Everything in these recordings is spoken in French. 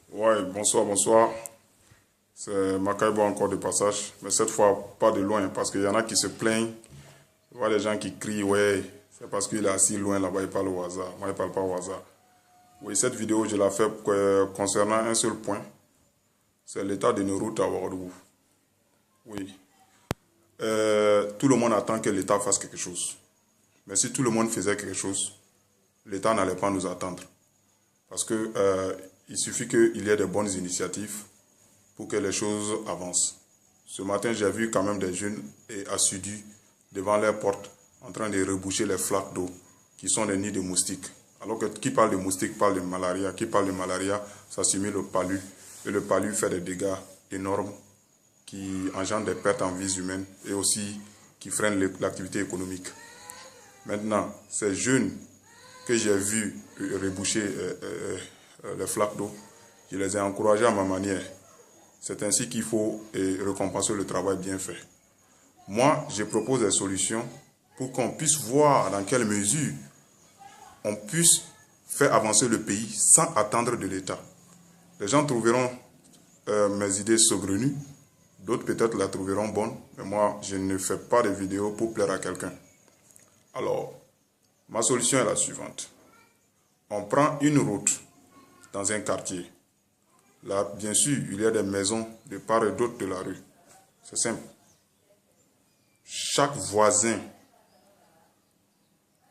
Ouais, bonsoir, bonsoir. C'est Makaibo encore de passage. Mais cette fois, pas de loin, parce qu'il y en a qui se plaignent. Je vois les gens qui crient, ouais, c'est parce qu'il est assis loin là-bas, il parle au hasard. Moi, il parle pas au hasard. Oui, cette vidéo, je la fais concernant un seul point. C'est l'état de nos routes à Ouagadougou. Oui. Tout le monde attend que l'État fasse quelque chose. Mais si tout le monde faisait quelque chose, l'État n'allait pas nous attendre. Parce que il suffit qu'il y ait de bonnes initiatives pour que les choses avancent. Ce matin, j'ai vu quand même des jeunes assidus devant leur porte en train de reboucher les flaques d'eau qui sont des nids de moustiques. Alors que qui parle de moustiques parle de malaria. Qui parle de malaria s'assimile au palu. Et le palu fait des dégâts énormes qui engendrent des pertes en vies humaines et aussi qui freinent l'activité économique. Maintenant, ces jeunes que j'ai vus reboucher les flaques d'eau, je les ai encouragés à ma manière. C'est ainsi qu'il faut récompenser le travail bien fait. Moi, je propose des solutions pour qu'on puisse voir dans quelle mesure on puisse faire avancer le pays sans attendre de l'État. Les gens trouveront mes idées saugrenues, d'autres peut-être la trouveront bonne, mais moi, je ne fais pas de vidéos pour plaire à quelqu'un. Alors, ma solution est la suivante. On prend une route dans un quartier. Là, bien sûr, il y a des maisons de part et d'autre de la rue. C'est simple. Chaque voisin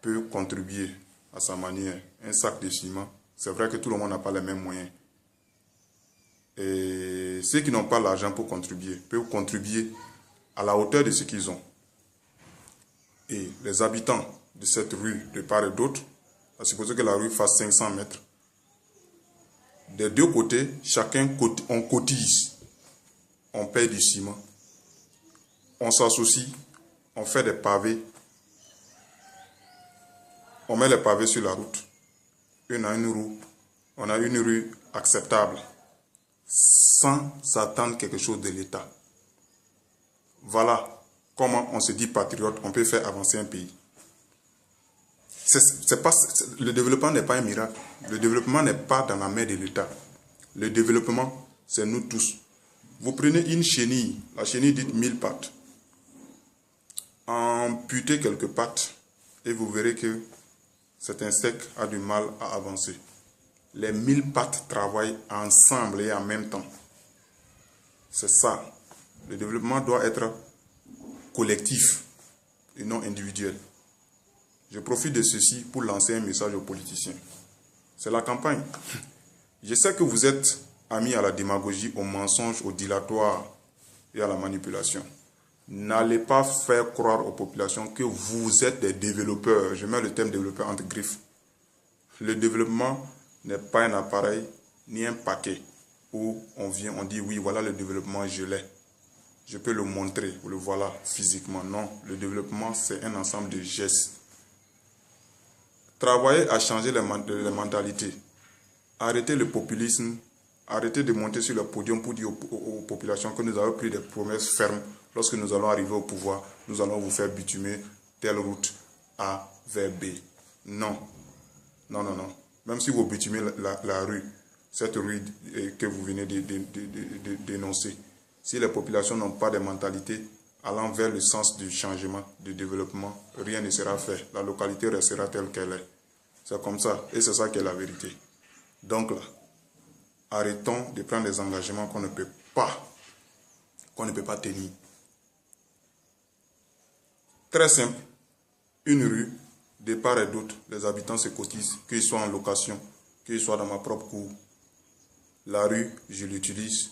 peut contribuer à sa manière. Un sac de ciment, c'est vrai que tout le monde n'a pas les mêmes moyens. Et ceux qui n'ont pas l'argent pour contribuer peuvent contribuer à la hauteur de ce qu'ils ont. Et les habitants de cette rue, de part et d'autre, à supposer que la rue fasse 500 mètres, des deux côtés, chacun on cotise, on paye du ciment, on s'associe, on fait des pavés, on met les pavés sur la route. On a une rue acceptable, sans attendre quelque chose de l'État. Voilà comment on se dit patriote, on peut faire avancer un pays. Le développement n'est pas un miracle. Le développement n'est pas dans la main de l'État. Le développement, c'est nous tous. Vous prenez une chenille, la chenille dit 1000 pattes. Amputez quelques pattes et vous verrez que cet insecte a du mal à avancer. Les 1000 pattes travaillent ensemble et en même temps. C'est ça. Le développement doit être collectif et non individuel. Je profite de ceci pour lancer un message aux politiciens. C'est la campagne. Je sais que vous êtes amis à la démagogie, au mensonge, au dilatoire et à la manipulation. N'allez pas faire croire aux populations que vous êtes des développeurs. Je mets le terme développeur entre griffes. Le développement n'est pas un appareil ni un paquet où on vient, on dit oui, voilà le développement, je l'ai. Je peux le montrer, ou le voilà physiquement. Non, le développement, c'est un ensemble de gestes. Travaillez à changer les mentalités. Arrêtez le populisme. Arrêtez de monter sur le podium pour dire aux populations que nous avons pris des promesses fermes. Lorsque nous allons arriver au pouvoir, nous allons vous faire bitumer telle route A vers B. Non. Non, non, non. Même si vous bitumez la rue, cette rue que vous venez de dénoncer, si les populations n'ont pas de mentalité allant vers le sens du changement, du développement, rien ne sera fait. La localité restera telle qu'elle est. C'est comme ça. Et c'est ça qui est la vérité. Donc là, arrêtons de prendre des engagements qu'on ne peut pas tenir. Très simple. Une rue, de part et d'autre, les habitants se cotisent, qu'ils soient en location, qu'ils soient dans ma propre cour. La rue, je l'utilise.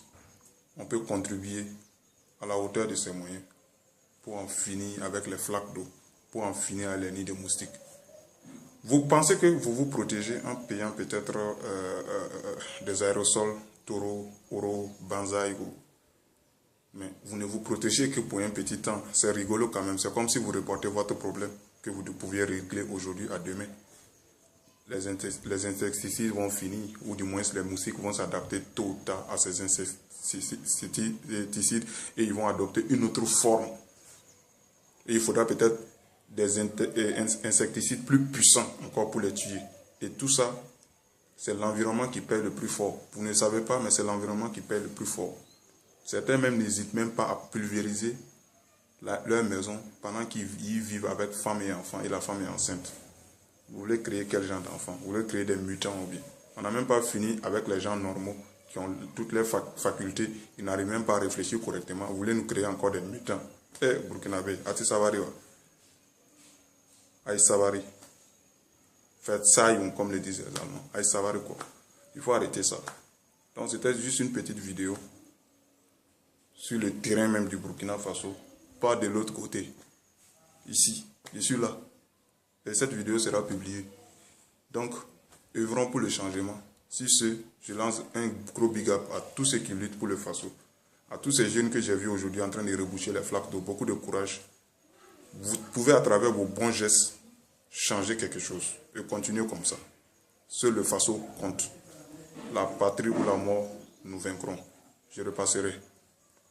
On peut contribuer à la hauteur de ses moyens pour en finir avec les flaques d'eau, pour en finir avec les nids de moustiques. Vous pensez que vous vous protégez en payant peut-être des aérosols, taureau, oro, banzai, mais vous ne vous protégez que pour un petit temps. C'est rigolo quand même. C'est comme si vous reportez votre problème que vous pouviez régler aujourd'hui à demain. Les insecticides vont finir, ou du moins les moustiques vont s'adapter tôt ou tard à ces insecticides et ils vont adopter une autre forme. Et il faudra peut-être des insecticides plus puissants encore pour les tuer. Et tout ça, c'est l'environnement qui paye le plus fort. Vous ne savez pas, mais c'est l'environnement qui paye le plus fort. Certains même n'hésitent même pas à pulvériser leur maison pendant qu'ils vivent avec femme et enfants et la femme est enceinte. Vous voulez créer quel genre d'enfant? Vous voulez créer des mutants ou bien? On n'a même pas fini avec les gens normaux qui ont toutes les facultés, ils n'arrivent même pas à réfléchir correctement. Vous voulez nous créer encore des mutants? Eh, Burkinabé, Ati Savari, Aïe Savari. Faites ça, comme le disent les Allemands. Aïe Savari, quoi. Il faut arrêter ça. Donc, c'était juste une petite vidéo sur le terrain même du Burkina Faso, pas de l'autre côté. Ici, je suis là. Et cette vidéo sera publiée. Donc, œuvrons pour le changement. Sur ce, je lance un gros big up à tous ceux qui luttent pour le Faso. À tous ces jeunes que j'ai vus aujourd'hui en train de reboucher les flaques d'eau. Beaucoup de courage. Vous pouvez à travers vos bons gestes changer quelque chose. Et continuer comme ça. Seul le Faso compte. La patrie ou la mort, nous vaincrons. Je repasserai.